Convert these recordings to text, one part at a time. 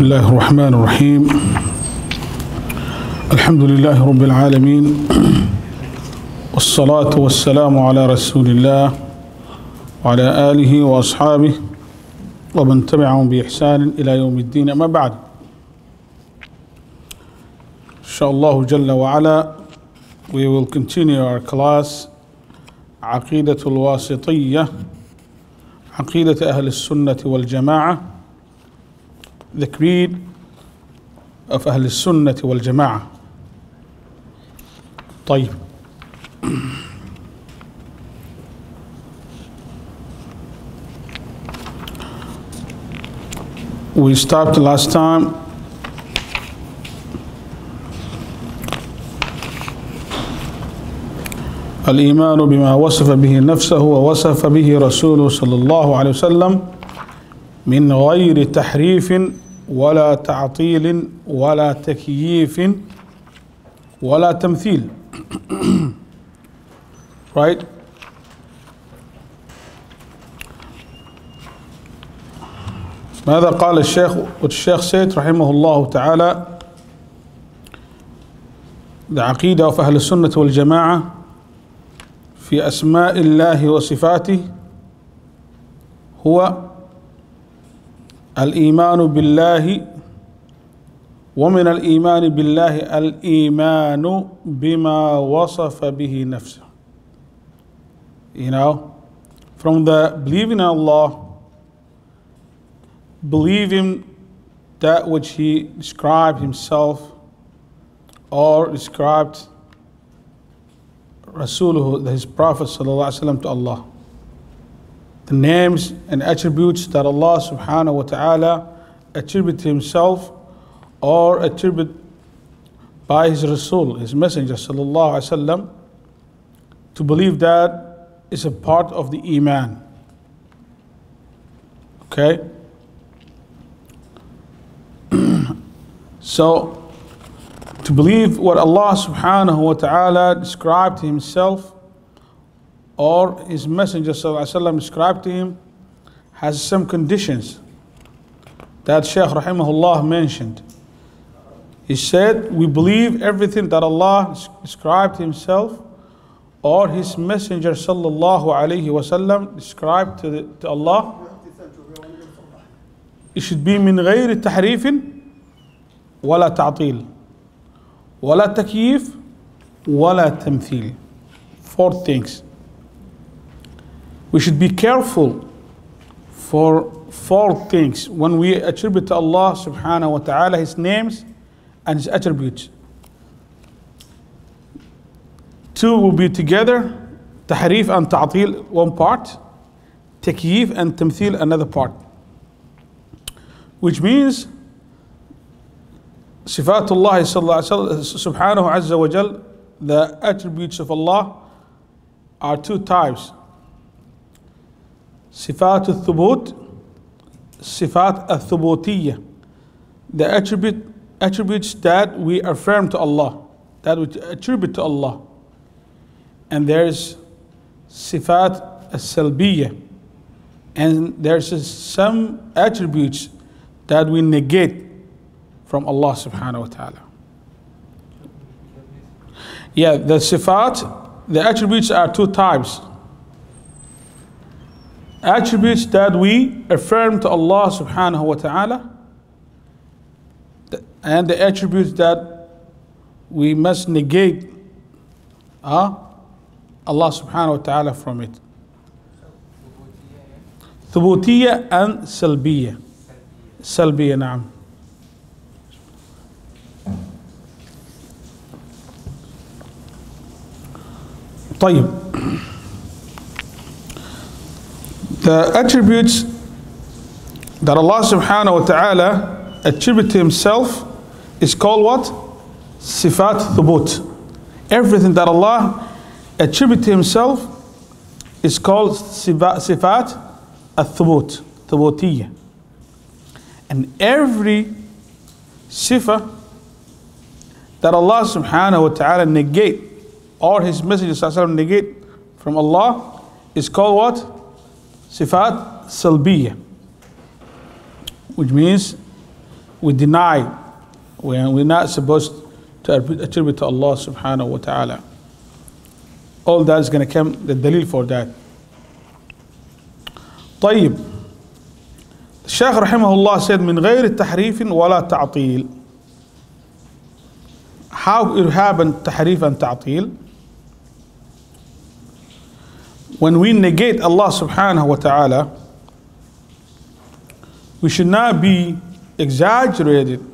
بسم الله الرحمن الرحيم الحمد لله رب العالمين والصلاة والسلام على رسول الله وعلى آله وأصحابه ومن تبعهم بإحسان إلى يوم الدين. أما بعد، Inshallah Jalla wa Ala, we will continue our class Aqeedat Al-Wasitiyyah, Aqeedat Ahl Sunnah wal Jama'ah, the creed of Ahl Sunnah wal Jama'ah. طيب. We stopped last time الإيمان بما وصف به نفسه ووصف به رسوله صلى الله عليه وسلم من غير تحريف ولا تعطيل ولا تكييف ولا تمثيل. Right? ماذا قال الشيخ؟ What Shaykh said رحمه الله تعالى, the عقيدة of أهل السنة والجماعة في أسماء الله وصفاته هو الإيمان بالله، ومن الإيمان بالله الإيمان بما وصف به نفسه. You know, from the believing in Allah, believing that which He described Himself or described Rasuluhu, His Prophet ﷺ, to Allah. The names and attributes that Allah subhanahu wa ta'ala attribute to Himself or attribute by His Rasul, His Messenger sallallahu alaihi wasallam, to believe that is a part of the Iman. Okay? So, to believe what Allah subhanahu wa ta'ala described to Himself or His Messenger sallallahu alaihi wasallam described to Him has some conditions that Shaykh rahimahullah mentioned. He said, we believe everything that Allah described to Himself or His Messenger sallallahu alaihi wasallam described to Allah. It should be min غير تحريف ولا تعطيل ولا تكييف ولا تمثيل. 4 things. We should be careful for 4 things when we attribute to Allah subhanahu wa ta'ala His names and His attributes. 2 will be together, tahrif and ta'til, one part, takyif and tamthil, another part. Which means Sifatullah subhanahu azza wa jal, the attributes of Allah are 2 types. Sifat al-thubut, Sifat al-thubutiyyah, the attributes that we affirm to Allah, that we attribute to Allah. And there's Sifat al-salbiyyah, and there's some attributes that we negate from Allah subhanahu wa ta'ala. Yeah, the sifat, the attributes are 2 types. Attributes that we affirm to Allah subhanahu wa ta'ala, and the attributes that we must negate Allah subhanahu wa ta'ala from it. Thubutiyyah and salbiyyah. Salbiyyah, na'am. طيب. The attributes that Allah subhanahu wa ta'ala attribute to Himself is called what? Sifat thubut. Everything that Allah attribute to Himself is called Sifat al-thubut, thubutiyyah. And every sifa that Allah subhanahu wa ta'ala negate or His Messenger sallallahu alaihi wasallam negate from Allah is called what? Sifat salbiyyah. which means we deny. We're not supposed to attribute to Allah subhanahu wa ta'ala. All that is going to come, the dalil for that. طيب. Shaykh rahimahullah said, من غير تحريف ولا تعطيل. How irhab and tahrif and ta'til? When we negate Allah subhanahu wa ta'ala, we should not be exaggerated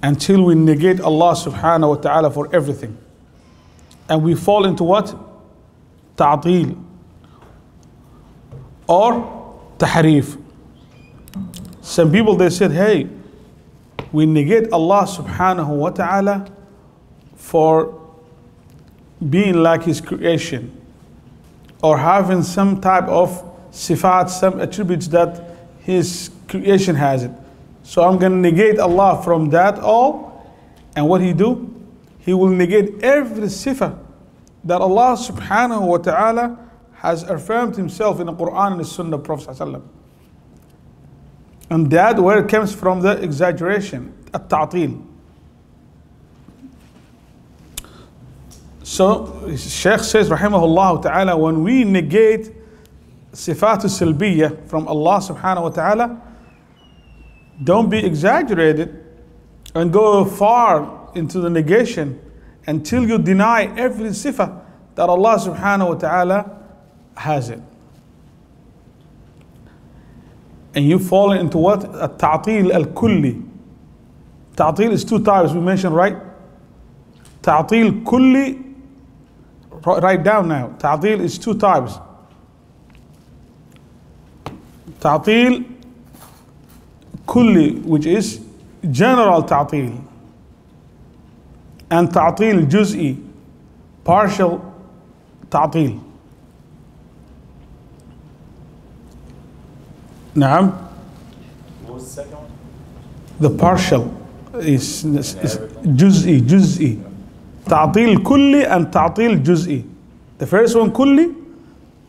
until we negate Allah subhanahu wa ta'ala for everything. And we fall into what? Ta'til or tahrif. Some people, they said, hey, we negate Allah subhanahu wa ta'ala for being like His creation or having some type of sifat, some attributes that His creation has it. So I'm going to negate Allah from that all. And what He do? He will negate every sifat that Allah subhanahu wa ta'ala has affirmed Himself in the Quran and the Sunnah of Prophet sallallahu alaihi wasallam. And that where it comes from, the exaggeration, at-ta'til. So Shaykh says, rahimahullah ta'ala, when we negate sifat al-salbiyah from Allah subhanahu wa ta'ala, don't be exaggerated and go far into the negation until you deny every sifat that Allah subhanahu wa ta'ala has it. And you fall into what? At-ta'til al-kulli. Ta'til is two types we mentioned, right? Ta'til kulli, write down now. Ta'til is two types. Ta'til kulli, which is general ta'til. And ta'til juz'i, partial ta'til. Naam. What was the second one? The partial is juz'i. Ta'til kulli and ta'til juz'i. The first one kulli,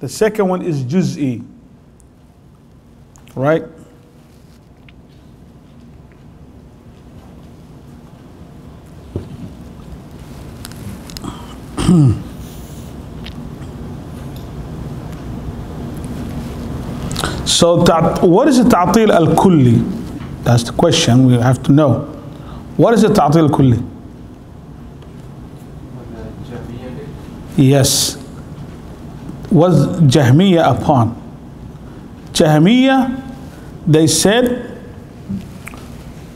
the second one is juz'i. Right? So what is the ta'til al-kulli? That's the question we have to know. What is the ta'til al-kulli? Yes. Was Jahmiyyah upon? Jahmiyyah, they said,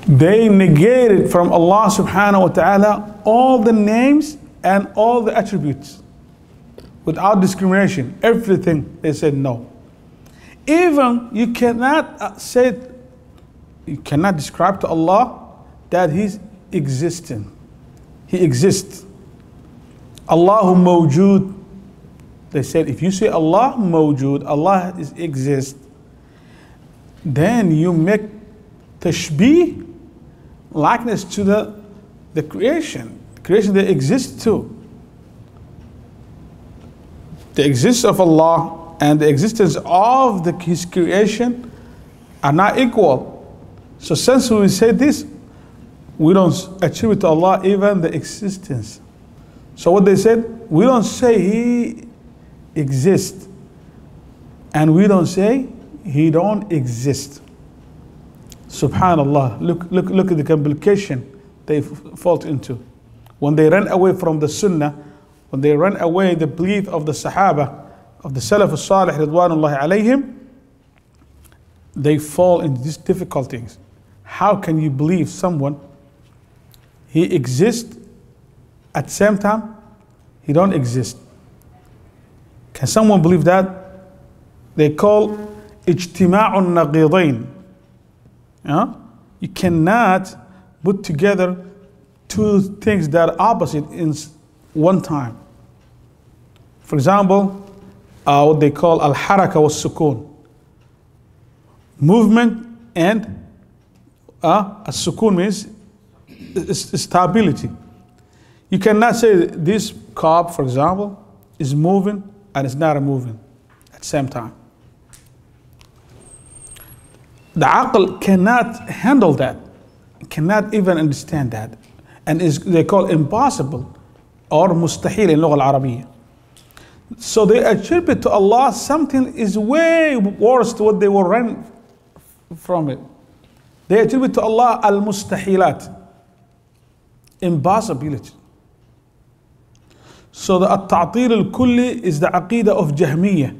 they negated from Allah subhanahu wa ta'ala all the names and all the attributes without discrimination. Everything, they said no. Even you cannot say, you cannot describe to Allah that He's existing. He exists. Allahu mawjood. They said if you say Allah mawjood, Allah exists, then you make tashbih, likeness to the creation. Creation that exists too. The existence of Allah and the existence of His creation are not equal. So since we say this, we don't attribute to Allah even the existence. So what they said, we don't say He exists, and we don't say He don't exist. Subhanallah, look at the complication they fall into. When they ran away from the Sunnah, when they ran away the belief of the Sahaba, of the Salaf al-Salih Ridwanullahi alayhim, they fall into these difficulties. How can you believe someone, he exists, at the same time, he don't exist? Can someone believe that? They call ijtima'un naqidain. You cannot put together two things that are opposite in one time. For example, what they call al-haraka was-sukun. Movement and as-sukun means stability. You cannot say this cup, for example, is moving and it's not moving at the same time. The aql cannot handle that, cannot even understand that, and they call impossible or mustahil in Lugha al-Arabiyyah. So they attribute to Allah something is way worse to what they were running from it. They attribute to Allah al-mustahilat, impossibility. So the at-ta'til al-kulli is the aqeedah of Jahmiyyah.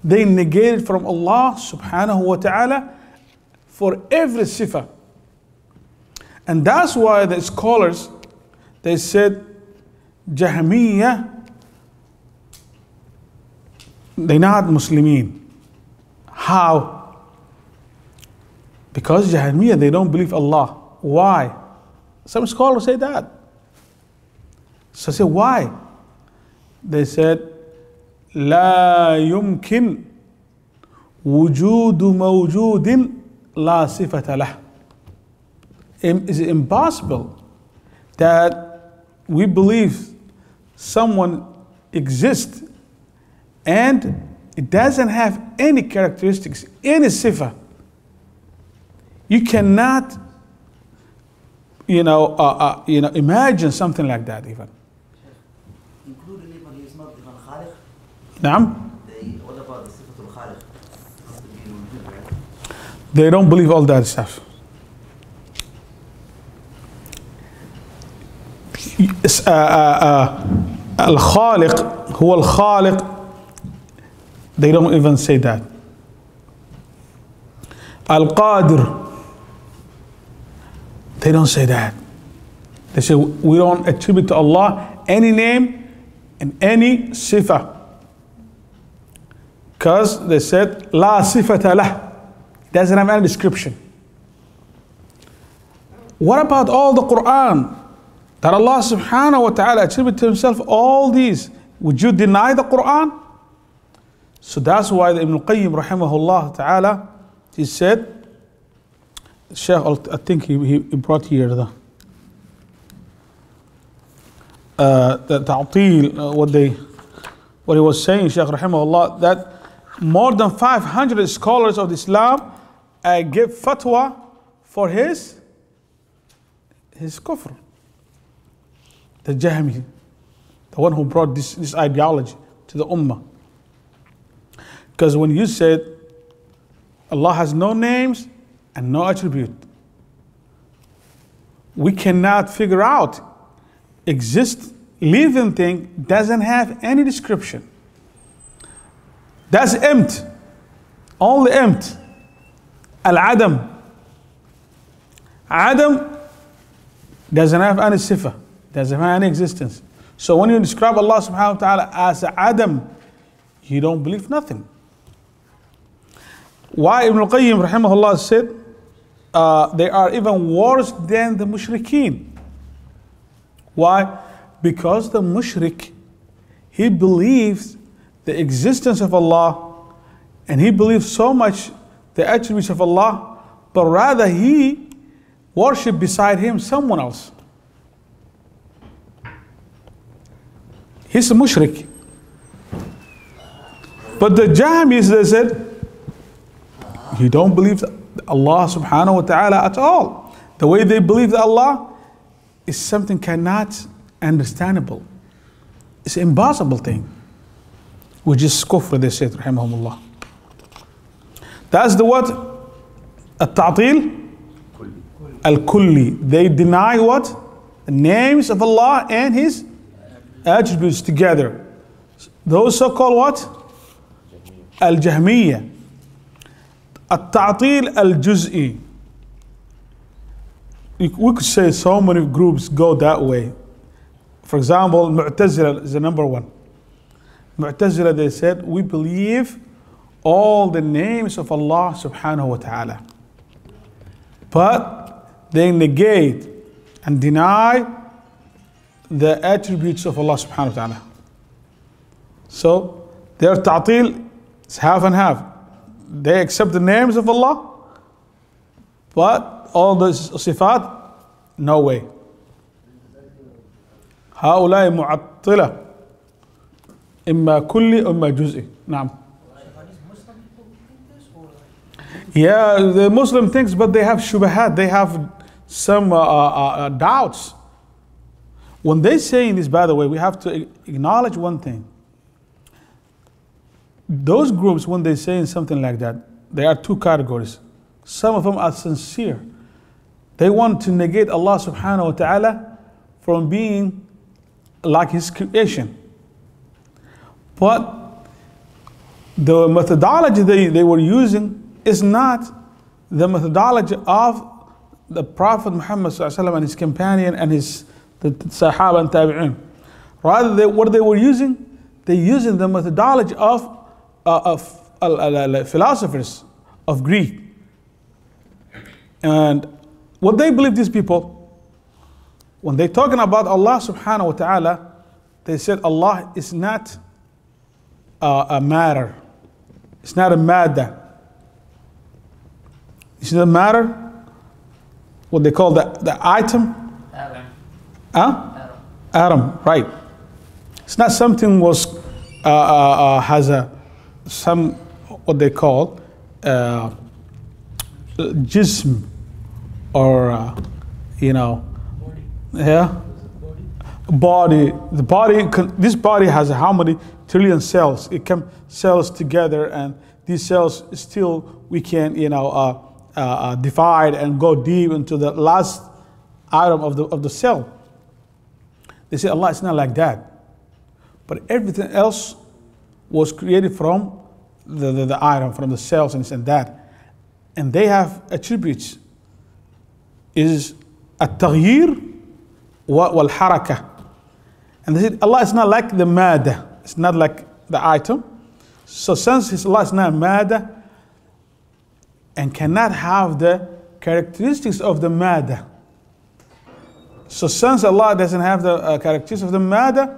They negated from Allah subhanahu wa ta'ala for every sifa. And that's why the scholars, they said Jahmiyyah, they're not Muslimin. How? Because Jahmiyyah, they don't believe Allah. Why? Some scholars say that. So I say, why? They said, لا يمكن وجود موجود لا صفة له. Is it impossible that we believe someone exists and it doesn't have any characteristics, any sifa? You cannot, imagine something like that even. Including even he is not even Khaliq. Naam? What about the sifatul Khaliq? They don't believe all that stuff. Al-Khaliq, huwa al-Khaliq, they don't even say that. Al-Qadir, they don't say that. They say we don't attribute to Allah any name and any sifa. Because they said, La sifata lah. Doesn't have any description. What about all the Qur'an? That Allah subhanahu wa ta'ala attributed to himself all these. Would you deny the Qur'an? So that's why the Ibn al-Qayyim rahimahullah ta'ala, he said, Shaykh, I think he brought here the ta'til, what he was saying, Shaykh rahimahullah, that more than 500 scholars of Islam give fatwa for his kufr. The Jahmi, the one who brought this ideology to the ummah. Because when you said Allah has no names and no attribute, we cannot figure out living thing doesn't have any description. That's empty, only empty. Al-Adam, Adam doesn't have any sifa, doesn't have any existence. So when you describe Allah subhanahu wa ta'ala as Adam, you don't believe nothing. Why Ibn al-Qayyim rahimahullah said they are even worse than the mushrikeen. Why? Because the mushrik, he believes the existence of Allah and he believes so much the attributes of Allah, but rather he worship beside him someone else. He's a mushrik. But the Jahmis, they said, you don't believe Allah subhanahu wa ta'ala at all. The way they believe that Allah is something cannot understandable. It's an impossible thing. Which is kufr, they said, rahimahumullah. That's the what? At-ta'til al-kulli. They deny what? The names of Allah and His attributes together. Those so-called what? Al-Jahmiyyah. At-ta'til al-juz'i. We could say so many groups go that way. For example, Mu'tazila is the number one. Mu'tazila, they said, we believe all the names of Allah subhanahu wa ta'ala. But they negate and deny the attributes of Allah subhanahu wa ta'ala. So their ta'til is half and half. They accept the names of Allah, but all the sifat, no way. هؤلاء معطلة إما كلي إما جزئي. نعم. Yeah, the Muslim thinks, but they have shubahat, they have some doubts. When they say this, by the way, we have to acknowledge one thing. Those groups, when they say something like that, there are two categories. Some of them are sincere. They want to negate Allah subhanahu wa ta'ala from being like His creation. But the methodology they were using is not the methodology of the Prophet Muhammad sallallahu alaihi wasallam and his companion and the Sahaba and Tabi'in. Rather, what they were using, they're using the methodology of philosophers of Greek. And what they believe, these people, when they're talking about Allah subhanahu wa ta'ala, they said Allah is not a matter. It's not a madda. It's not a matter. What they call the item? Atom. Huh? Atom, right. It's not something has some what they call jism or body. The body. This body has how many trillion cells? It can cells together, and these cells still we can divide and go deep into the last atom of the cell. They say Allah is not like that, but everything else was created from the atom, from the cells and this and that, and they have attributes. Is at-taghyir wal-harakah, and they said Allah is not like the madda. It's not like the item. So since Allah is not madda and cannot have the characteristics of the madda, so since Allah doesn't have the characteristics of the madda,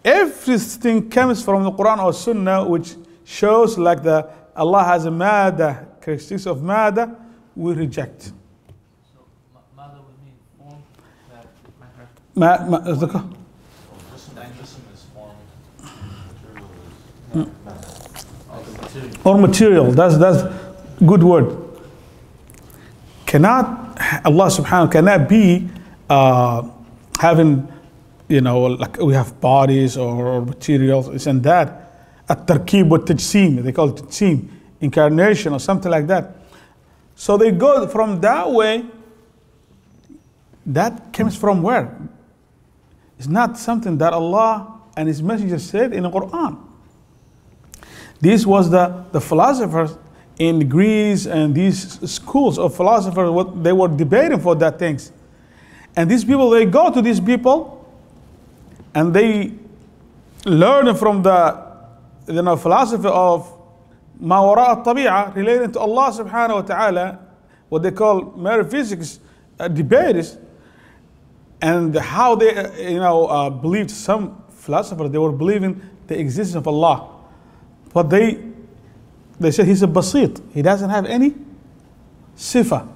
everything comes from the Quran or Sunnah which shows like Allah has a madda, characteristics of madda, we reject. So madda would mean form, that matter. Jism is form, material is Or material, that's good word. Cannot, Allah subhanahu cannot be having, like we have bodies or materials, this and that. At-tarkib wa tajsim, they call it tajsim, incarnation or something like that. So they go from that way. That comes from where? It's not something that Allah and His Messenger said in the Quran. This was the philosophers in Greece and these schools of philosophers, what they were debating for that things. And these people, they go to these people and they learn from the philosophy of ma wara al-tabi'ah relating to Allah subhanahu wa ta'ala, what they call metaphysics debates, and how they believed, some philosophers, they were believing the existence of Allah. But they said He's a basit. He doesn't have any sifa.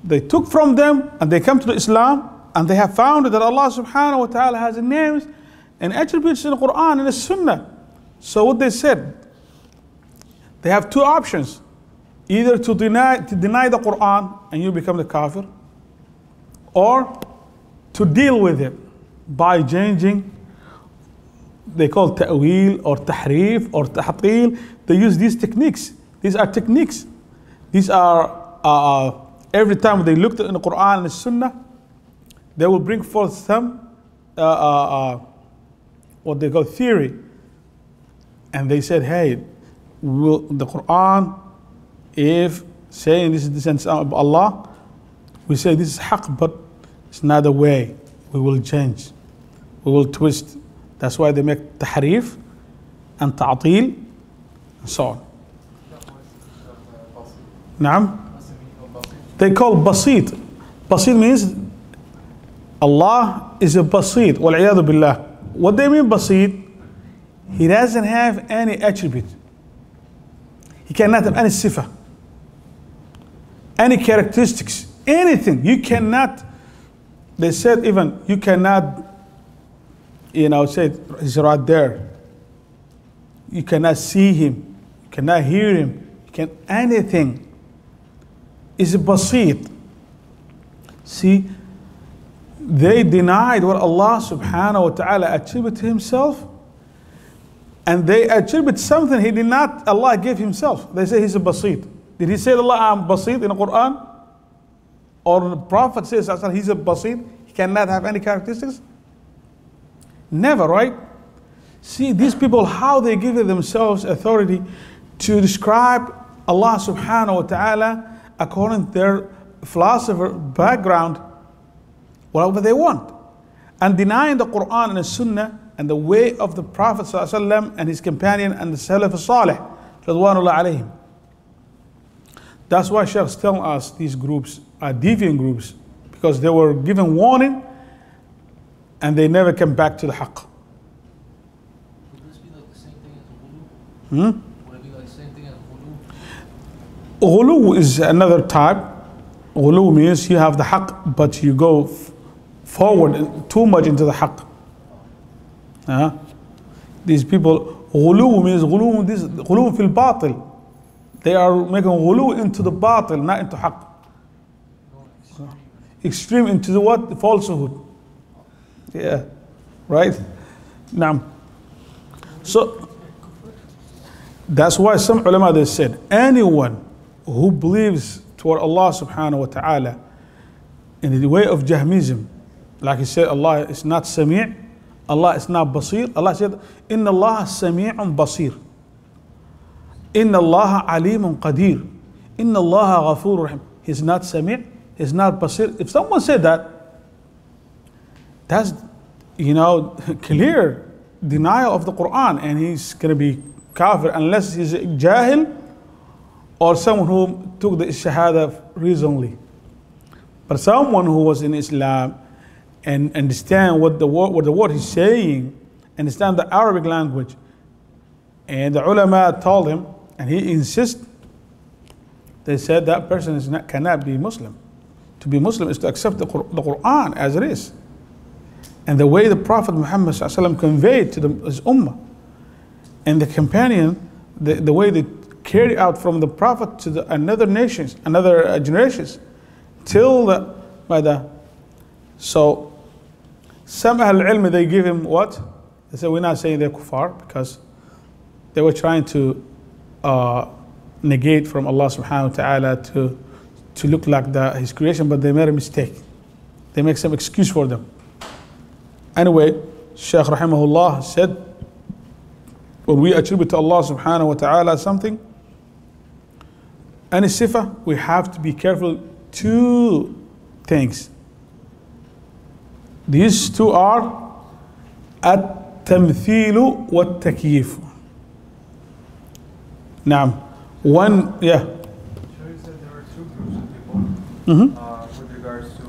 They took from them and they come to the Islam and they have found that Allah subhanahu wa ta'ala has names and attributes in the Quran and the Sunnah. So what they said, they have two options. Either to deny the Quran and you become the kafir, or to deal with it by changing, they call ta'wil or tahrif or tahtil. They use these techniques. These are techniques. These are, every time they looked in the Quran and the Sunnah, they will bring forth some, what they call theory. And they said, hey, the Quran, if saying this is the sense of Allah, we say this is haqq, but it's not the way. We will change. We will twist. That's why they make tahrif and ta'til and so on. Naam? They call basit. Basit means Allah is a basit. Wal-'iyadu billah. What they mean basit? He doesn't have any attribute. He cannot have any sifa, any characteristics, anything. You cannot, they said even, you cannot, say he's right there. You cannot see him. You cannot hear him. You can anything. is basit. See, they denied what Allah subhanahu wa ta'ala attributed to himself, and they attribute something he did not, Allah gave himself. They say he's a basit. Did he say Allah I'm basit in the Quran? Or the Prophet says he's a basit, he cannot have any characteristics? Never, right? See, these people, how they give themselves authority to describe Allah subhanahu wa ta'ala according to their philosopher background, whatever they want. And denying the Quran and the Sunnah and the way of the Prophet ﷺ and his companion and the Salaf al-Salih, radwanullah alayhim. That's why Shaykh is telling us these groups are deviant groups, because they were given warning and they never came back to the haqq. Would this be like the same thing as ghulu? Would it be like the same thing as ghulu? Ghulu is another type. Ghulu means you have the haqq, but you go forward too much into the haqq. These people, ghulu means ghulu fil batil. They are making ghulu into the batil, not into haqq. Extreme into the what? The falsehood. Yeah, right? Now, so that's why some ulama they said, anyone who believes toward Allah subhanahu wa ta'ala in the way of Jahmism, like he said, Allah is not Sami', Allah is not Basir. Allah said, Inna Allah Sami'un Basir. Inna Allah Alimun Qadir. Inna Allah Ghafur Rahim. He's not Sami', he's not Basir. If someone said that, that's, clear denial of the Quran, and he's going to be kafir unless he's a jahil or someone who took the shahada recently. But someone who was in Islam and understand what the word he's saying, understand the Arabic language, and the ulama told him, and he insists, they said that person cannot be Muslim. To be Muslim is to accept the Quran as it is. And the way the Prophet Muhammad ﷺ conveyed to his ummah, and the companion, the way they carry out from the Prophet to the another nations, another generations, till so some Ahl al-Ilm, they give him what? They say, we're not saying they're kuffar, because they were trying to negate from Allah subhanahu wa ta'ala to look like his creation, but they made a mistake. They make some excuse for them. Anyway, Shaykh rahimahullah said, when we attribute to Allah subhanahu wa ta'ala something, any sifa, we have to be careful. Two things. These two are at-tamthilu wat-takyif. Now, one, yeah. Sure, you said there were two groups of people with regards to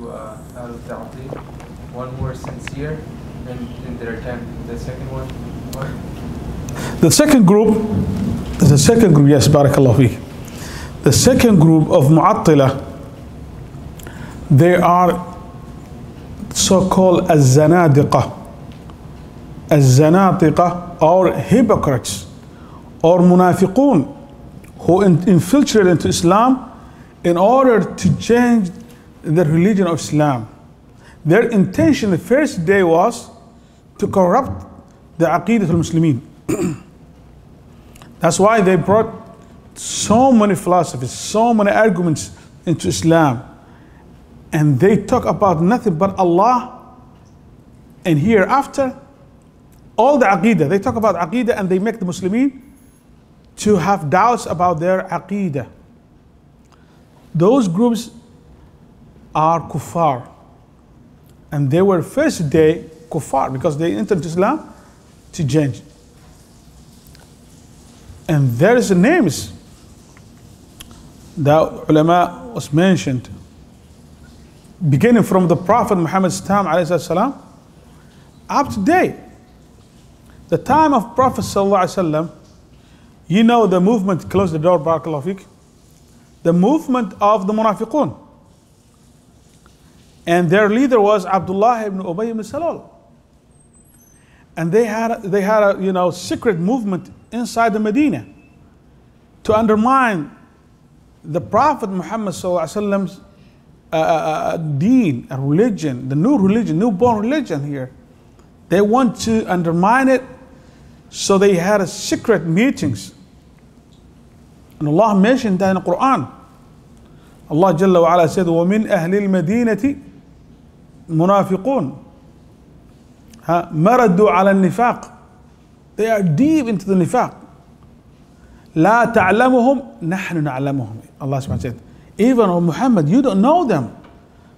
al-ta'til. One more sincere in their attempt. The second one, what? The second group, yes, barakallahu feek. The second group of Mu'attila, they are so-called az-zanadiqa. Az-zanadiqa, or hypocrites, or munafiqun, who infiltrated into Islam in order to change the religion of Islam. Their intention the first day was to corrupt the Aqeedat al-Muslimin. That's why they brought so many philosophies, so many arguments into Islam. And they talk about nothing but Allah and hereafter. All the Aqeedah, they talk about Aqeedah, and they make the Muslimin to have doubts about their Aqeedah. Those groups are kuffar. And they were first day kuffar because they entered Islam to change. And there is names that ulama was mentioned, beginning from the Prophet Muhammad's time, alayhi salam, up to date. The time of Prophet sallallahu alaihi wasallam, you know the movement, close the door, barakallahu feek, the movement of the munafiqun. And their leader was Abdullah ibn Ubay ibn Salul. And they had a secret movement inside the Medina to undermine the Prophet Muhammad sallallahu alaihi wasallam's deen, a religion, the new religion, newborn religion here. They want to undermine it, so they had a secret meetings. And Allah mentioned that in the Quran. Allah Jalla wa Ala said, وَمِنْ أَهْلِ الْمَدِينَةِ مُنَافِقُونَ مَرَدُوا عَلَى النِّفَاقِ. They are deep into the nifaq. لَا تَعْلَمُهُمْ نَحْنُ نَعْلَمُهُمْ. Allah subhanahu wa ta'ala said, even on Muhammad, you don't know them.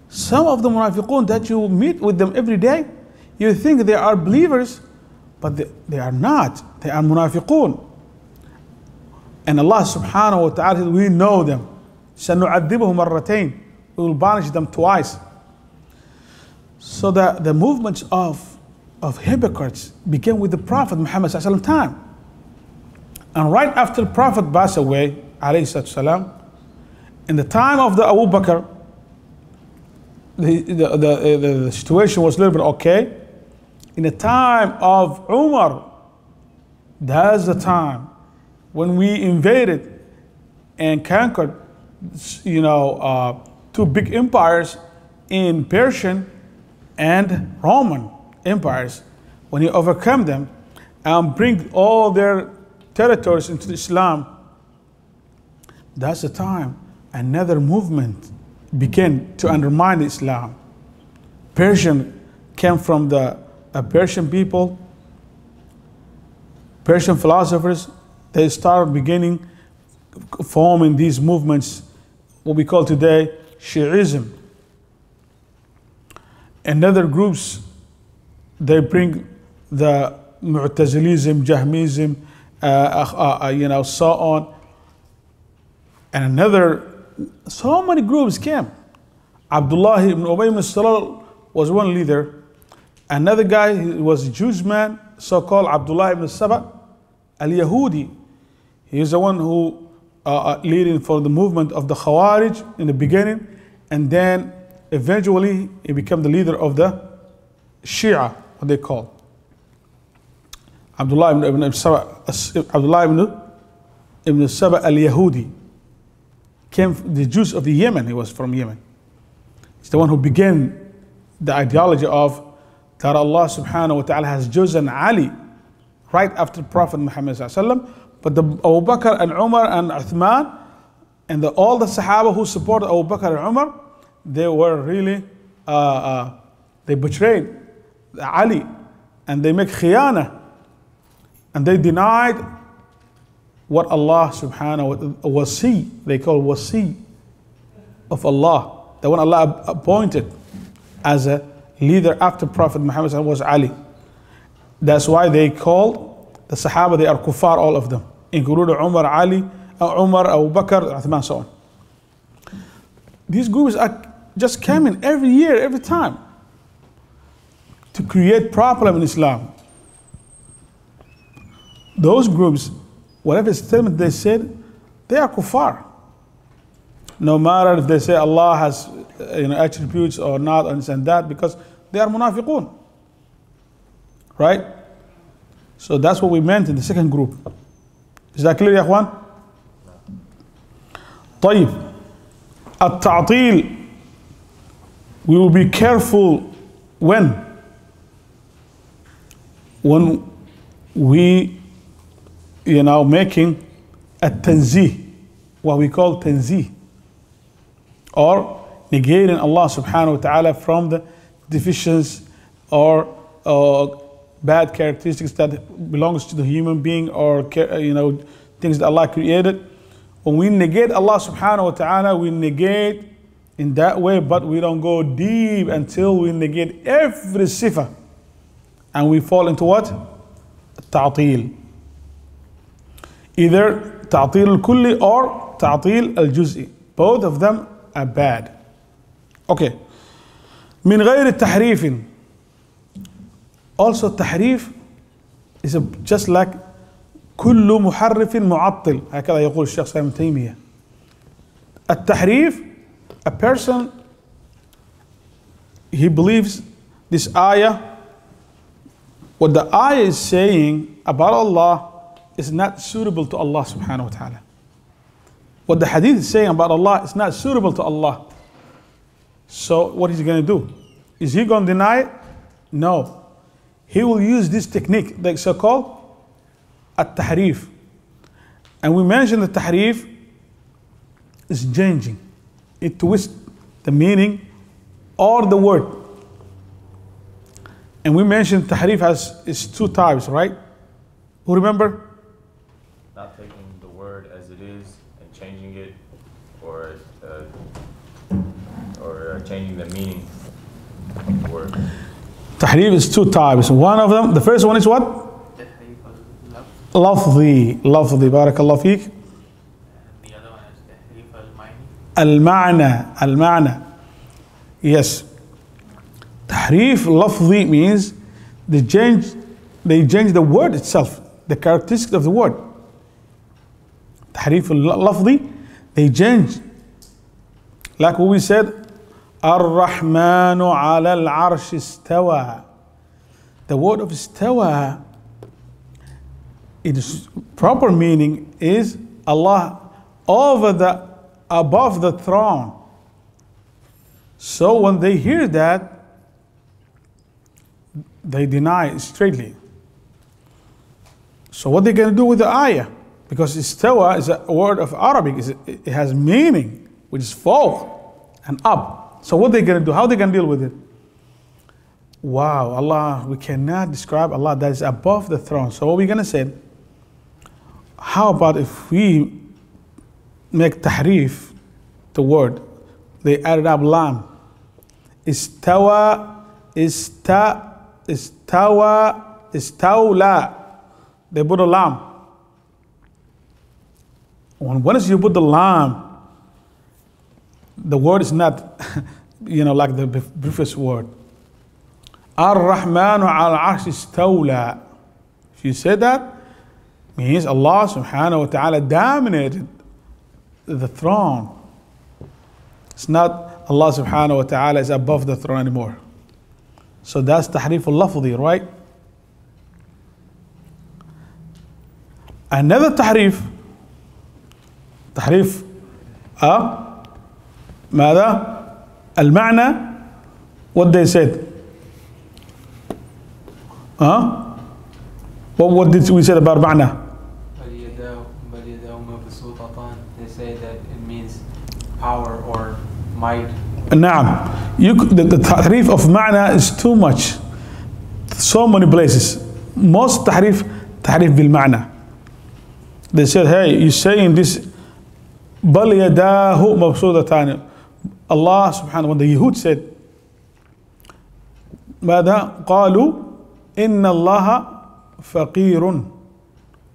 Some of the munafiqun that you meet with them every day, you think they are believers, but they are not. They are munafiqun. And Allah subhanahu wa ta'ala said, we know them. سَنُعَذِّبُهُمْ مَرَّتَيْنِ. We will punish them twice. So the movements of hypocrites began with the Prophet Muhammad sallallahu alaihi wasallam time. And right after the Prophet passed away, alayhi salam, in the time of the Abu Bakr, the situation was a little bit okay. In the time of Umar, that's the time when we invaded and conquered, two big empires in Persian and Roman empires. When he overcome them and bring all their territories into Islam, that's the time another movement began to undermine Islam. Persian came from the Persian people, Persian philosophers. They started beginning forming these movements, what we call today Shi'ism. And other groups, they bring the Mu'tazilism, Jahmism, so on. And so many groups came. Abdullah ibn Ubay ibn Salul was one leader. Another guy, he was a Jewish man, so-called Abdullah ibn Saba al-Yahudi. He is the one who leading for the movement of the Khawarij in the beginning, and then eventually he became the leader of the Shia, what they call. Abdullah ibn Saba al-Yahudi came from the Jews of the Yemen. He was from Yemen. He's the one who began the ideology of that Allah subhanahu wa ta'ala has chosen Ali right after Prophet Muhammad sallallahu alaihi wasallam. But the Abu Bakr and Umar and Uthman and all the Sahaba who supported Abu Bakr and Umar, they were really, they betrayed Ali and they make khiyana and they denied what Allah subhanahu wa ta'ala they call wasi of Allah, the one Allah appointed as a leader after Prophet Muhammad was Ali. That's why they called the Sahaba, they are kuffar, all of them, including Umar, Ali, Umar, Abu Bakr, Uthman, so on. These groups are just coming every year, every time, to create problem in Islam. Those groups, whatever statement they said, they are kuffar. No matter if they say Allah has attributes or not, and that, because they are munafiqun. Right? So that's what we meant in the second group. Is that clear, ya akhwan? طيب. At-ta'til. We will be careful when we making a tanzih, what we call tanzih, or negating Allah subhanahu wa ta'ala from the deficiencies or bad characteristics that belongs to the human being, or things that Allah created. When we negate Allah subhanahu wa ta'ala, we negate in that way, but we don't go deep until we negate every sifa, and we fall into what? Ta'til. Either ta'til al-kulli or ta'til al-juz'i. Both of them are bad. Okay. من غير التحريف. Also tahrif is just like كل محرف معطل. هكذا يقول الشيخ ابن تيمية. التحريف, a person, he believes this ayah, what the ayah is saying about Allah is not suitable to Allah subhanahu wa ta'ala. what the hadith is saying about Allah is not suitable to Allah. So what is he going to do? Is he going to deny it? No. He will use this technique, the so-called at-tahrif. And we mentioned the tahrif is changing. It twists the meaning or the word. And we mentioned tahrif is two types, right? Who remember? Not taking the word as it is and changing it, or changing the meaning of the word. Tahrif is two types. One of them, the first one is what? Lafzi. Lafzi. Barakallahu feek. The other one is tahrif al-ma'ni. Al-ma'na. Al-ma'na. Yes. Tahrif lafzi means they change the word itself, the characteristics of the word. Tahrif lafzi, they change. Like what we said, Ar-Rahmanu ala al-arsh istawa. The word of istawa, its proper meaning is Allah above the throne. So when they hear that, they deny straightly. So what are they going to do with the ayah? Because istawa is a word of Arabic. It has meaning, which is fawq and up. So what are they going to do? How are they going to deal with it? Wow, Allah, we cannot describe Allah that is above the throne. So what are we going to say? How about if we make tahrif, the word, they added up lam. Istawa, istawla. They put a lam. Once you put the lam, the word is not, like the previous word. Ar-Rahmanu al-arsh istawla. If you say that, means Allah subhanahu wa ta'ala dominated the throne. It's not Allah subhanahu wa ta'ala is above the throne anymore. So that's tahrif al-lafzi, right? Another tahrif ماذا؟ المعنى. What they said? What did we say about معنى? They say that it means power or might. نعم. The tahrif of معنى is too much. So many places. Most tahrif بالمعنى. They said, hey, you're saying this بل يداه مبسوطتان. Allah subhanahu wa ta'ala, the Yahud said, ماذا قالوا إن الله فقير.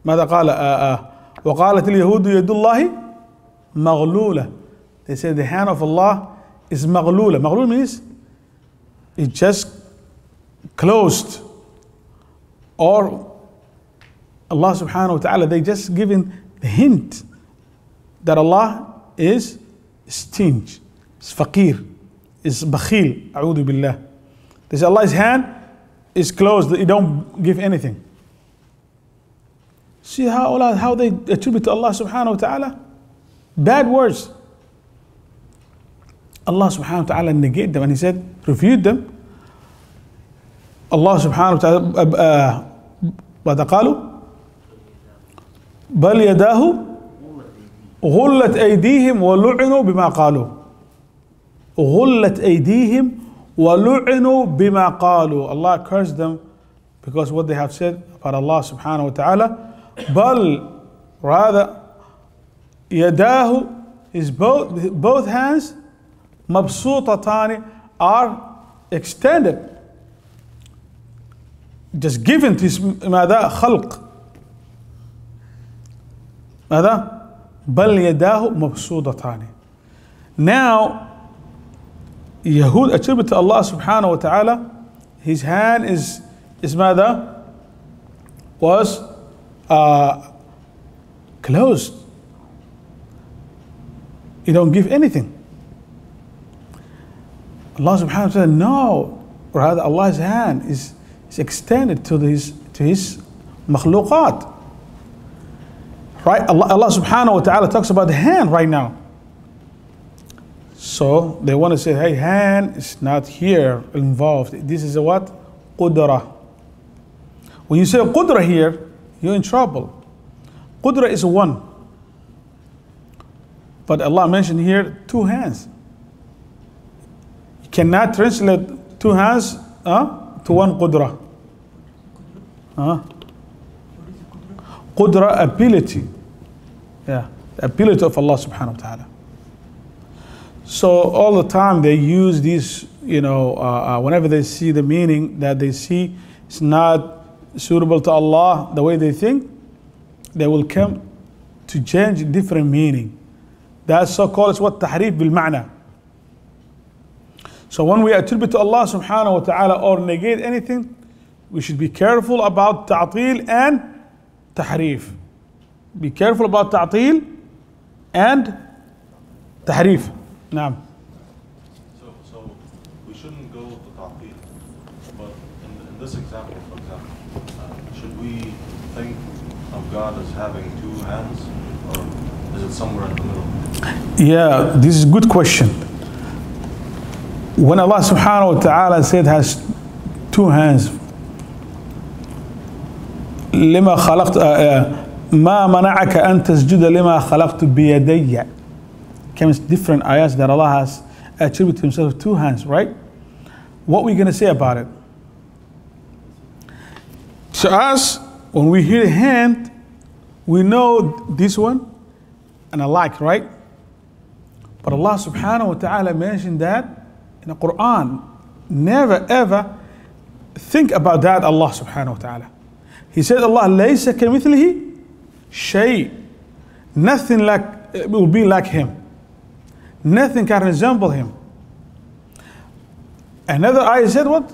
ماذا قال وقالت اليهود يد الله مغلولة. They said the hand of Allah is مغلولة. مغلولة means it just closed. Or Allah subhanahu wa ta'ala, they just given the hint that Allah is stingy, is faqir, is bakhil, a'udhu billah. They say Allah's hand is closed, He don't give anything. See how they attribute to Allah subhanahu wa ta'ala? Bad words. Allah subhanahu wa ta'ala negated them and He said, reviewed them. Allah subhanahu wa ta'ala, ماذا قالوا؟ بل يداه غلت أيديهم ولعنوا بما قالوا. غلت أيديهم ولعنوا بما قالوا. Allah cursed them because what they have said about Allah subhanahu wa ta'ala. بل rather يداه is both hands مبسوطتان are extended, just given to his ماذا خلق. ماذا بل يداه مبسوطتان. Now Yahud attribute to Allah subhanahu wa ta'ala, his hand is ماذا was closed. He don't give anything. Allah subhanahu wa ta'ala, no, rather Allah's hand is extended to his makhluqat. Right? Allah subhanahu wa ta'ala talks about the hand right now. So they want to say, hey, hand is not here involved. This is a what? Qudra. When you say qudra here, you're in trouble. Qudra is one. But Allah mentioned here 2 hands. You cannot translate 2 hands to one qudra. Qudra, ability. Yeah, the ability of Allah subhanahu wa ta'ala. So all the time they use these, whenever they see the meaning that they see is not suitable to Allah the way they think, they will come to change different meaning. That's so-called what tahrif bil ma'na. So when we attribute to Allah subhanahu wa ta'ala or negate anything, we should be careful about ta'til and tahrif. Be careful about ta'til and tahrif. Naam. So we shouldn't go to ta'til, but in this example, for example, should we think of God as having 2 hands, or is it somewhere in the middle? Yeah, this is a good question. When Allah subhanahu wa ta'ala said has 2 hands, لما خلقت ما منعك أن تسجد لما خلقت بيدي. Comes different ayahs that Allah has attributed himself 2 hands, right? What are we going to say about it? To us, when we hear hand, we know this one and alike, right? But Allah subhanahu wa ta'ala mentioned that in the Quran. Never ever think about that, Allah subhanahu wa ta'ala. He said, Allah laysa kamithlihi shay. Nothing will be like him. Nothing can resemble him. Another ayah said what?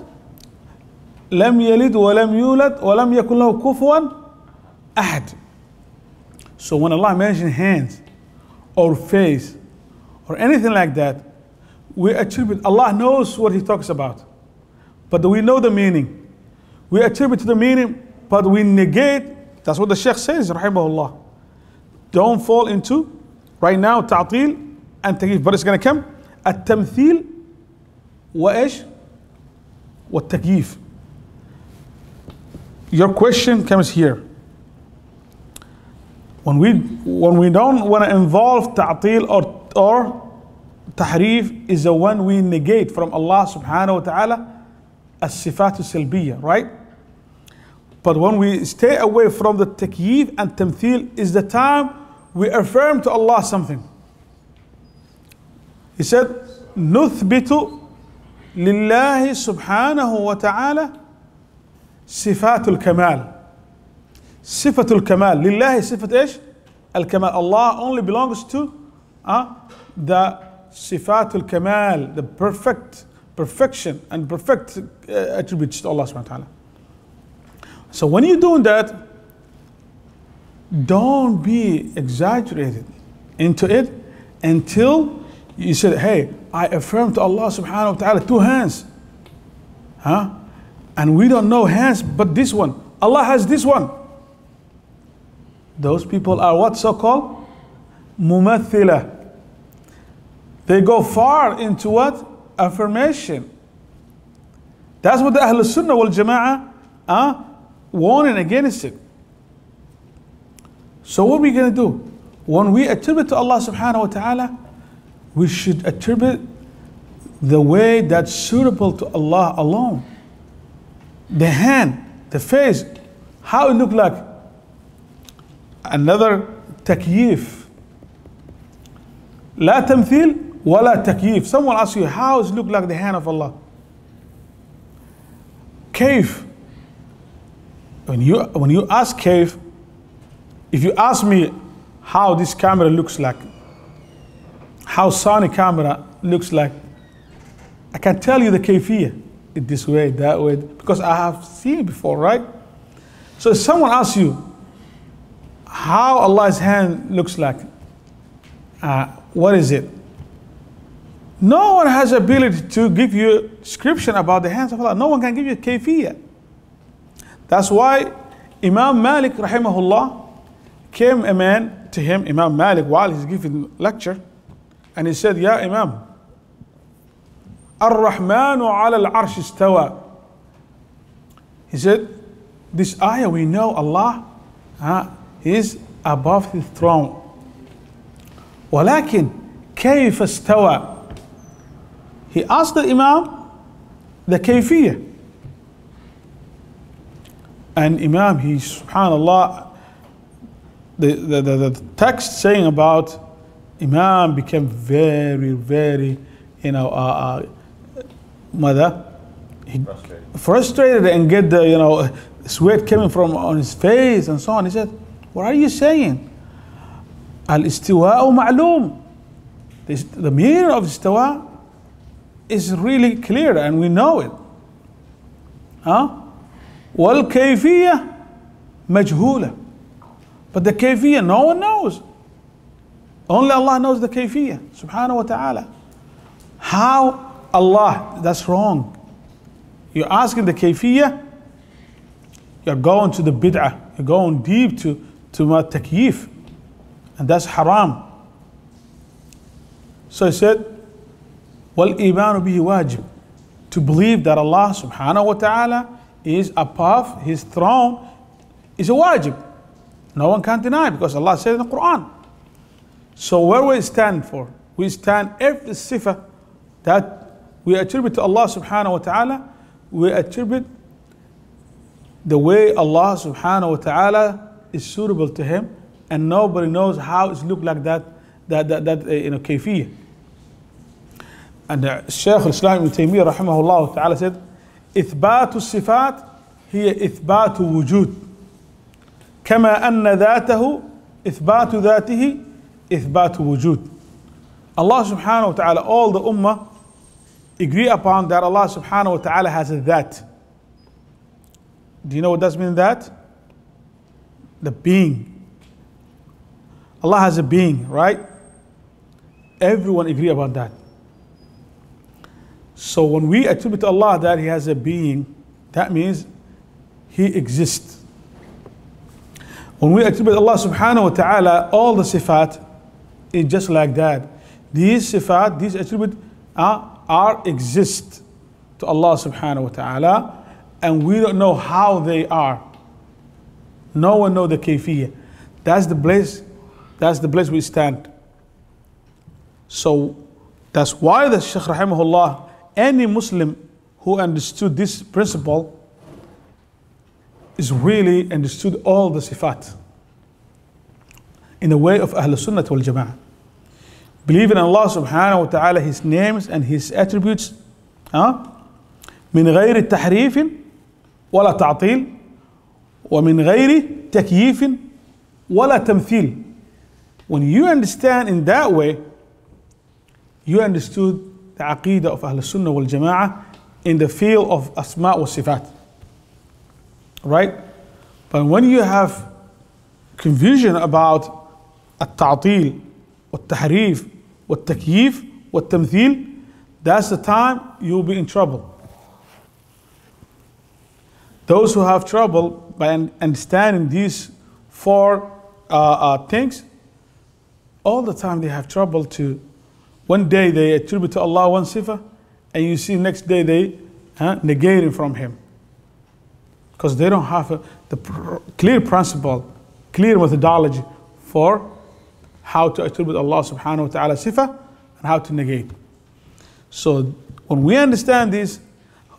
لم يلد ولم يولد ولم يكن له كفوا أحد. So when Allah mentions hands or face or anything like that, we attribute, Allah knows what he talks about. But we know the meaning. We attribute to the meaning, but we negate. That's what the Shaykh says, rahimahullah. Don't fall into, right now, ta'til and takyif. But it's going to come, at-tamthil wa-ish wa-takyif. Your question comes here. When we don't want to involve ta'til or tahrif, is the one we negate from Allah subhanahu wa ta'ala, as-sifatu salbiyya, right? But when we stay away from the takyif and tamthil, is the time we affirm to Allah something. He said, نثبت لله سبحانه وتعالى صفات الكمال. صفة الكمال. لله صفة إيش؟ الكمال. Allah only belongs to the صفات الكمال, the perfection and perfect attributes to Allah subhanahu wa ta'ala. So when you're doing that, don't be exaggerated into it until you said, hey, I affirm to Allah subhanahu wa ta'ala 2 hands. And we don't know hands but this one. Allah has this one. Those people are what so-called? Mumathila. They go far into what? Affirmation. That's what the Ahlul Sunnah wal Jama'ah are warning against it. So what are we going to do? When we attribute to Allah subhanahu wa ta'ala, we should attribute the way that's suitable to Allah alone. The hand, the face, how it look like. Another takyif. La tamthil wala takyif. Someone asks you, how does it look like the hand of Allah? Kayf. When you ask kayf, if you ask me how this camera looks like, how Sony camera looks like, I can tell you the kayfiyah. This way, that way, because I have seen it before, right? So if someone asks you how Allah's hand looks like, what is it? No one has the ability to give you a description about the hands of Allah. No one can give you a kayfiyah. That's why Imam Malik rahimahullah came a man to him, Imam Malik, while he's giving lecture, and he said, Ya Imam, Ar-Rahmanu ala al-Arsh istawa. He said, this ayah, we know Allah is above his throne. ولكن كيف استوى? He asked the Imam the kayfiyah. And Imam, he, subhanallah, the text saying about Imam became very, very, mother, frustrated and get the, sweat coming from on his face and so on. He said, what are you saying? Al-istiwa'u ma'loom. The meaning of istiwa is really clear and we know it. Wal-kayfiyah majhula. But the kayfiyah, no one knows. Only Allah knows the kayfiyah, subhanahu wa ta'ala. How Allah, that's wrong. You're asking the kayfiyah, you're going to the bid'ah, you're going deep to takyif, and that's haram. So he said, wal imanu bihi wajib. To believe that Allah subhanahu wa ta'ala is above his throne is a wajib. No one can deny, because Allah said in the Quran. So where we stand for? We stand every sifah that we attribute to Allah subhanahu wa ta'ala, we attribute the way Allah subhanahu wa ta'ala is suitable to him, and nobody knows how it looks like that kayfiyah. And Shaykh al-Islam Ibn Taymiyyah rahimahullah ta'ala said, إثبات الصفات هي إثبات وجود كما أن ذاته إثبات ذاته إثبات وجود. Allah subhanahu wa ta'ala, all the ummah agree upon that Allah subhanahu wa ta'ala has a that. Do you know what does mean that? The being. Allah has a being, right? Everyone agree about that. So when we attribute to Allah that he has a being, that means he exists. When we attribute Allah subhanahu wa ta'ala all the sifat, it's just like that. These sifat, these attributes exist to Allah subhanahu wa ta'ala, and we don't know how they are. No one knows the kayfiyah. That's the place we stand. So that's why the Shaykh rahimahullah, any Muslim who understood this principle is really understood all the sifat in the way of Ahl Sunnah wal Jama'ah. Believe in Allah subhanahu wa ta'ala, his names and his attributes من غير تحريف ولا تعطيل ومن غير تكييف ولا تمثيل. When you understand in that way, you understood the Aqeedat of Ahl Sunnah wal Jama'ah in the field of Asma wa Sifat. Right? But when you have confusion about التعطيل والتحريف والتكييف والتمثيل, that's the time you'll be in trouble. Those who have trouble by understanding these four things, all the time they have trouble to, one day they attribute to Allah one sifah, and you see next day they negate it from him. Because they don't have the clear principle, clear methodology for how to attribute Allah subhanahu wa ta'ala sifah and how to negate. So when we understand this,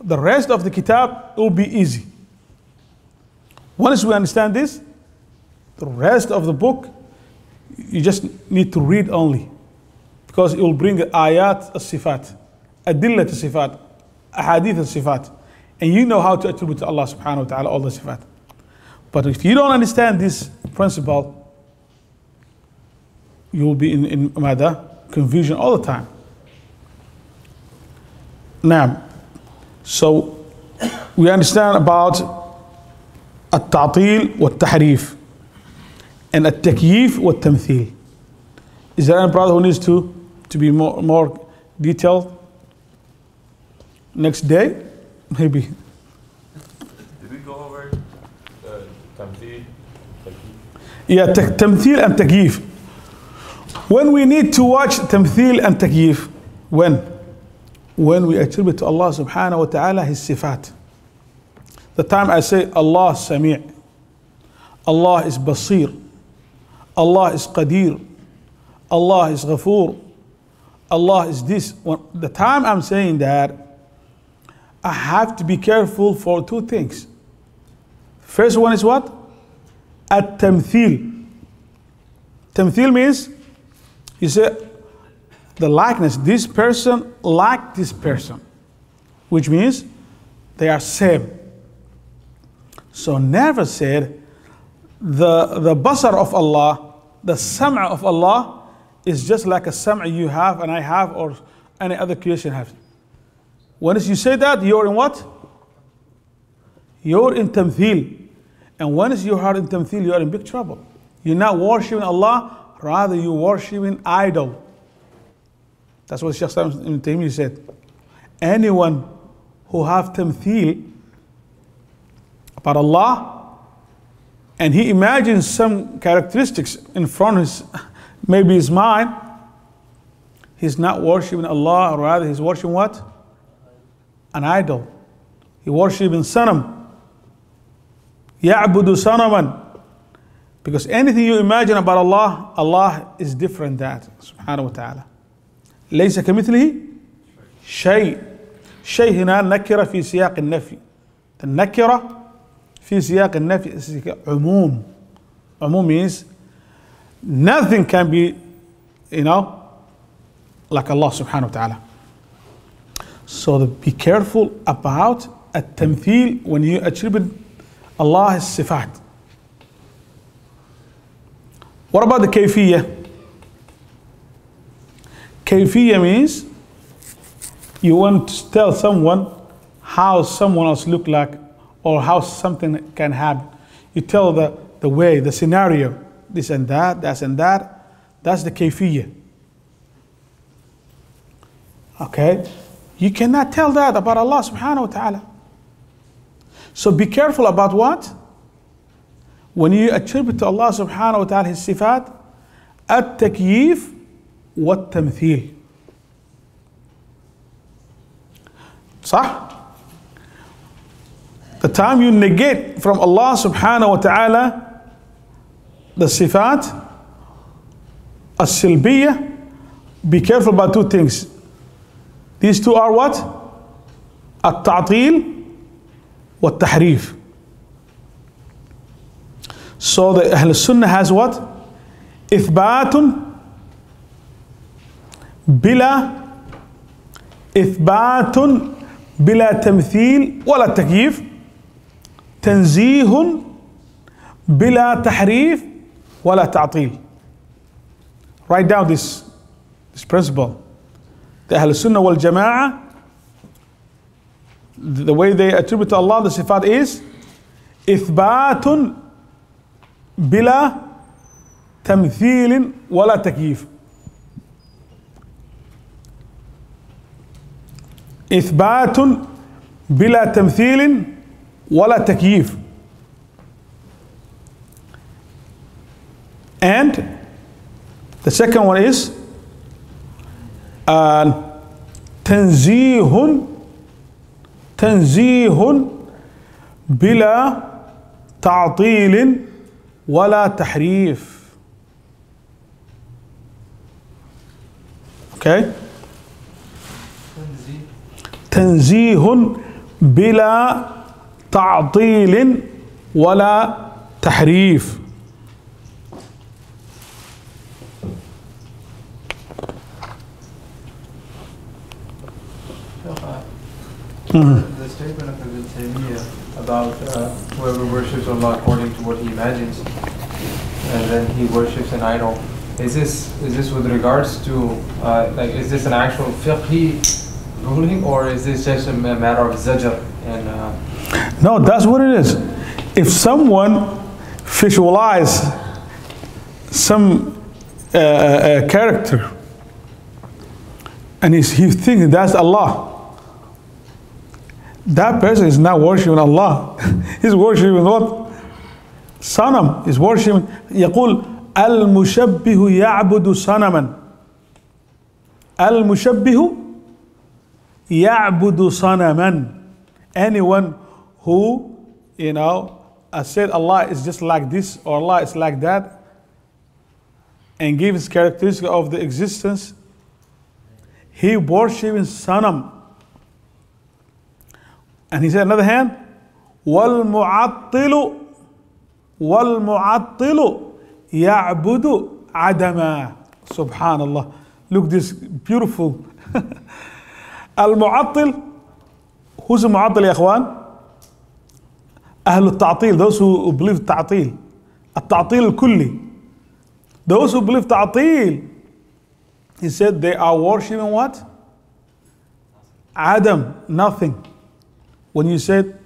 the rest of the kitab will be easy. Once we understand this, the rest of the book, you just need to read only. Because it will bring ayat as-sifat, adillat as-sifat, ahadith as-sifat. And you know how to attribute to Allah subhanahu wa ta'ala all the sifat. But if you don't understand this principle, you will be in confusion all the time. Now, so we understand about التعطيل والتحريف and التكييف والتمثيل. Is there any brother who needs to be more detailed? Next day, maybe. Did we go over tamtheel Yeah, tamthil and takyif. When we need to watch tamthil and takyif, when we attribute to Allah subhanahu wa ta'ala his sifat. The time I say Allah Sami', Allah is Basir, Allah is Qadir, Allah is Ghafoor, Allah is this. The time I'm saying that, I have to be careful for two things. First one is what? At-tamthil. Tamthil means, you say, the likeness, this person like this person, which means they are same. So never said the basar of Allah, the sam'a of Allah is just like a sam'a you have and I have or any other creation has. Once you say that, you're in what? You're in tamthil. And once you are in tamthil, you are in big trouble. You're not worshiping Allah, rather you're worshiping idol. That's what Shaykh Ibn Taymiyyah said. Anyone who have tamthil about Allah, and he imagines some characteristics in front of his, maybe his mind, he's not worshiping Allah, or rather he's worshiping what? An idol. He worshiping sanam. Ya'budu sanaman. Because anything you imagine about Allah, Allah is different than that, subhanahu wa ta'ala. ليس كمثله شيء. شيء هنا نكرة في سياق النفي. النكرة في سياق النفي is عموم. عموم means nothing can be, like Allah subhanahu wa ta'ala. So be careful about at-tamthil when you attribute Allah his sifat. What about the kayfiyya? Kayfiyya means you want to tell someone how someone else look like or how something can happen. You tell the way, the scenario, this and that, that and that. That's the kayfiyya. Okay? You cannot tell that about Allah subhanahu wa ta'ala. So be careful about what? When you attribute to Allah subhanahu wa ta'ala his sifat, at-takyif wat-tamthil. صح? The time you negate from Allah subhanahu wa ta'ala the sifat as-silbiyya, be careful about two things. These two are what? At-ta'til wat-tahrif. So the Ahl Sunnah has what? Ithbatun bila tamthil wala takyif. Tanzihun bila tahrif wala ta'til. Write down this principle. The Ahl Sunnah wal jama'ah, the way they attribute to Allah the sifat is Ithbatun bila tamthilin wala takyif. Ithbatun bila tamthilin wala takyif. And the second one is tanzihun bila ta'tilin wala tahrif. Okay? Tanzihun bila ta'tilin wala tahrif. The statement of Ibn Taymiyyah about whoever worships Allah according to what he imagines, and then he worships an idol. Is this with regards to is this an actual fiqhi ruling, or is this just a matter of zajr? And no, that's what it is. If someone visualize some character and he thinks that's Allah, that person is not worshiping Allah. He's worshiping what? Sanam is worshiping. يقول المشبه يعبد صنما. المشبه يعبد صنما. Anyone who, said Allah is just like this or Allah is like that and gives characteristic of the existence, he worships Sanam. And he said, another hand, وَالْمُعَطِّلُ يَعْبُدُ عَدَمًا. Subhanallah. Look this beautiful. Al-Mu'attil. Who's a Mu'attil, ya ikhwan? أهل التعطيل, those who believe التعطيل. التعطيل الكلي. Those who believe ta'til, he said they are worshiping what? Adam, nothing. When you said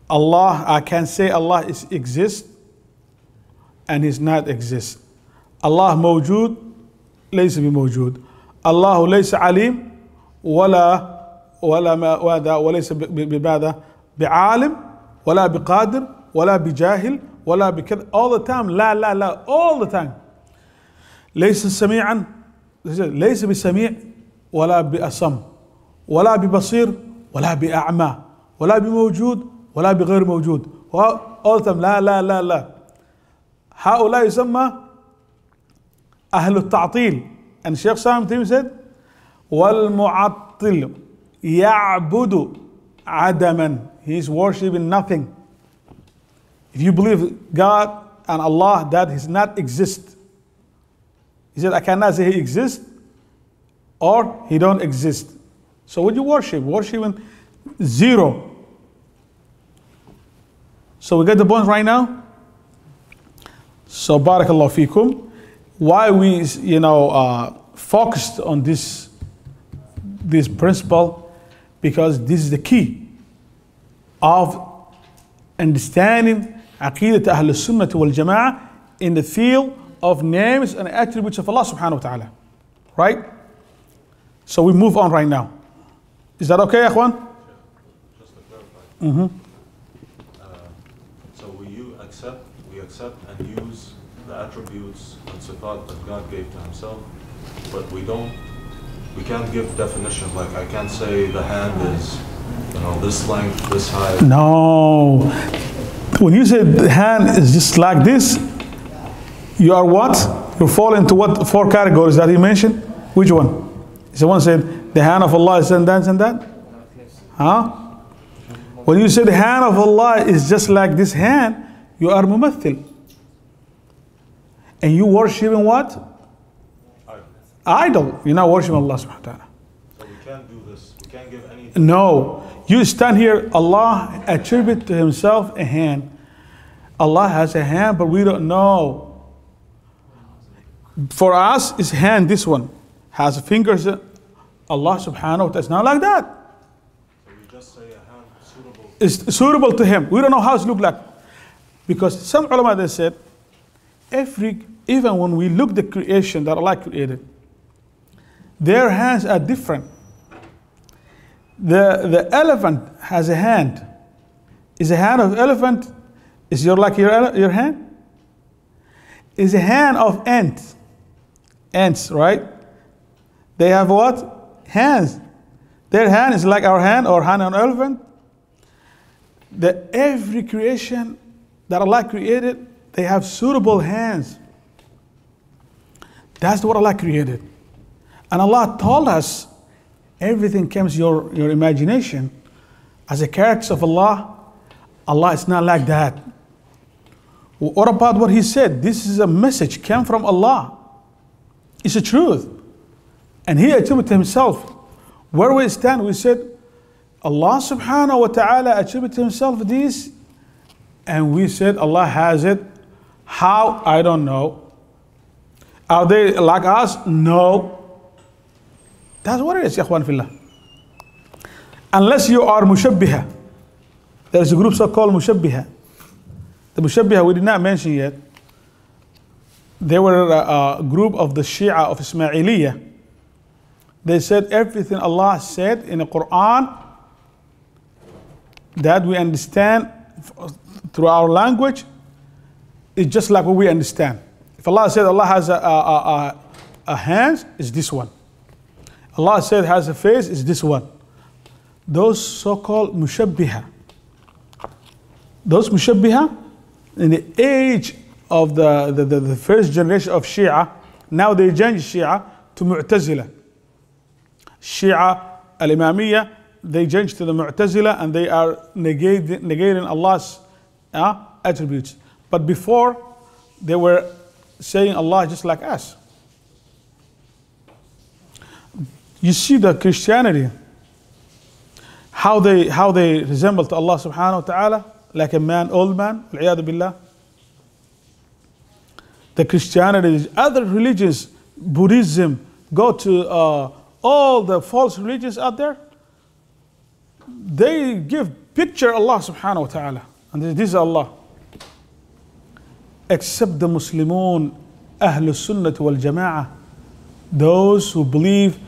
Allah, I can say Allah exists and He's not exist. Allah موجود ليس بموجود. الله ليس عليم وليس بماذا؟ بعالم ولا بقادر ولا بجاهل ولا بكذا. All the time, لا, all the time. ليس سميعا، ليس بسميع ولا بأصم ولا ببصير ولا بأعمى ولا بموجود ولا بغير موجود. all the time لا. هؤلاء يسمى أهل التعطيل. And Shaykh Sam Tim said والمعطل يعبد عدما. He is worshipping nothing. If you believe God and Allah that He does not exist, he said, I cannot say He exists or He don't exist. So what you worship? Worshiping zero. So we get the point right now. So barakallahu fikum. Why we focused on this principle? Because this is the key of understanding Aqeedat Ahl Sunnah wal Jama'ah in the field of names and attributes of Allah subhanahu wa ta'ala. Right? So we move on right now. Is that okay, Akhwan? Just to clarify. So we accept and use the attributes and sifat that God gave to Himself, but we can't give definition. Like I can't say the hand is, this length, this height. No. When you say the hand is just like this, you are what? You fall into what 4 categories that he mentioned? Which one? Someone said the hand of Allah is and that and that? Huh? When you say the hand of Allah is just like this hand, you are mumathil. And you worshiping what? Idol. You're not worshiping Allah subhanahu wa ta'ala. So we can't do this. We can't give any. No. You stand here, Allah attribute to Himself a hand. Allah has a hand, but we don't know. For us, His hand, this one, has fingers. Allah subhanahu wa ta'ala, it's not like that. So we just say a hand suitable. It's suitable to Him. We don't know how it looks like. Because some ulama, they said, even when we look the creation that Allah created, their hands are different. The elephant has a hand. Is the hand of elephant is your hand? Is the hand of ants? Ants, right? They have what? Hands. Their hand is like our hand or hand of an elephant. Every creation that Allah created, they have suitable hands. That's what Allah created. And Allah told us everything comes your imagination. As a character of Allah, Allah is not like that. What about what He said? This is a message, came from Allah. It's the truth. And He attributed to Himself. Where we stand, we said, Allah subhanahu wa ta'ala attributed to Himself this, and we said Allah has it. How? I don't know. Are they like us? No. That's what it is, ya ikhwan fillah. Unless you are mushabbiha. There is a group so-called mushabbiha. The mushabbiha we did not mention yet. They were a group of the Shia of Ismailiyah. They said everything Allah said in the Quran that we understand through our language, is just like what we understand. If Allah said Allah has a hand, it's this one. Allah said has a face, it's this one. Those so-called mushabbiha. Those mushabbiha, in the age of the first generation of Shia, now they changed Shia to Mu'tazila. Shia al-Imamiyya, they changed to the Mu'tazila and they are negating Allah's attributes. But before, they were saying Allah just like us. You see the Christianity, how they resemble to Allah subhanahu wa ta'ala, like a man, old man, al-'iyadu billah. The Christianity, other religions, Buddhism, go to all the false religions out there, they give picture Allah subhanahu wa ta'ala, and this is Allah. Except the Muslimun, Ahlul Sunnah wal Jama'ah, those who believe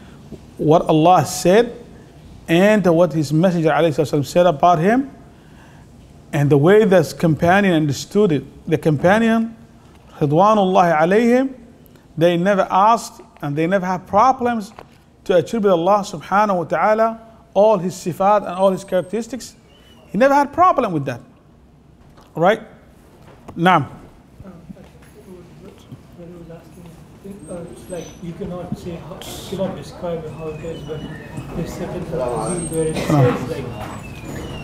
what Allah said and what His Messenger ﷺ said about him, and the way this companion understood it. The companion, Ridwanullahi alayhim, they never asked and they never had problems to attribute Allah subhanahu wa ta'ala all His sifat and all His characteristics. He never had problem with that. Right? Naam. It's like you cannot say, you cannot describe how it is, but there's certain where it says like,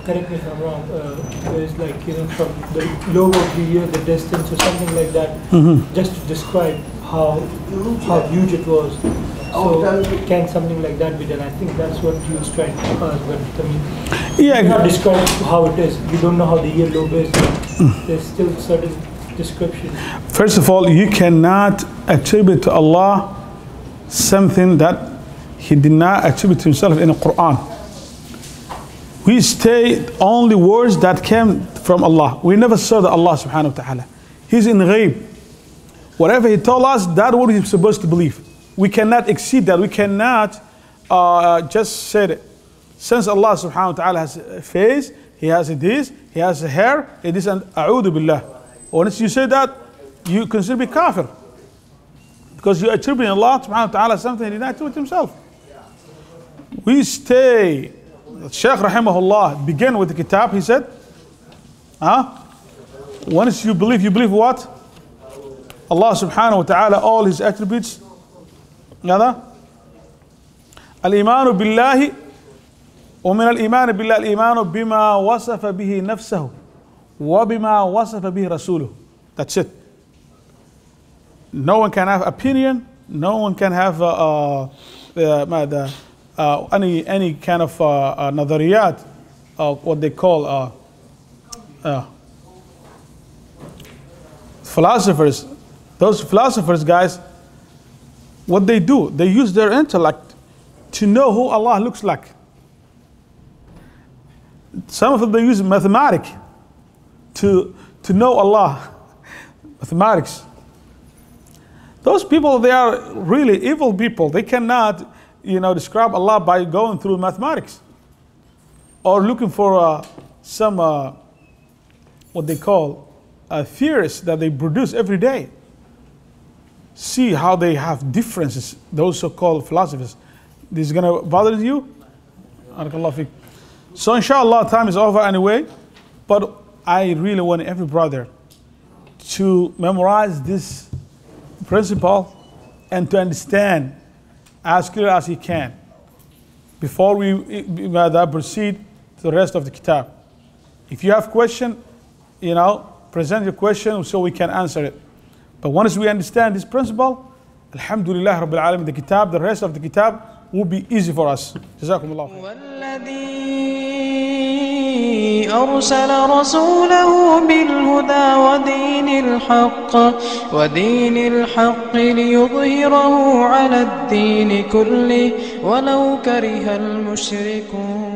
correct me if I'm wrong, where it's like, you know, from the logo of the year, the distance or something like that, just to describe how huge it was. So can something like that be done? I think that's what you was trying to ask, but I mean, you cannot describe how it is. You don't know how the year logo is, but there's still certain description. First of all, you cannot attribute to Allah something that He did not attribute to Himself in the Quran. We state only words that came from Allah. We never saw the Allah subhanahu wa ta'ala. He's in ghaib. Whatever He told us, that's what we're supposed to believe. We cannot exceed that. We cannot just say that. Since Allah subhanahu wa ta'ala has a face, He has this, He has a hair, it is an a'udhu billah. Once you say that, you consider be kafir. Because you attribute Allah subhanahu wa ta'ala something He did not attribute Himself. We stay. Shaykh rahimahullah began with the kitab, he said, once you believe what? Allah subhanahu wa ta'ala, all His attributes. Al-imanu billahi, ومن الإيمان بالله الإيمان بما وصف به نفسه وبما وصف به رسوله. That's it. No one can have opinion. No one can have any kind of nadariyat, what they call philosophers. Those philosophers, guys, what they do, they use their intellect to know who Allah looks like. Some of them, they use mathematics to know Allah. Mathematics. Those people, they are really evil people. They cannot, describe Allah by going through mathematics or looking for some what they call theories that they produce every day. See how they have differences, those so-called philosophers. This is going to bother you? So inshallah, time is over anyway, but I really want every brother to memorize this principle and to understand as clear as he can before we proceed to the rest of the kitab. If you have question, present your question so we can answer it. But once we understand this principle, alhamdulillah rabbil alamin, the rest of the kitab will be easy for us. Jazakumullah. أرسل رسوله بالهدى ودين الحق ليظهره على الدين كله ولو كره المشركون.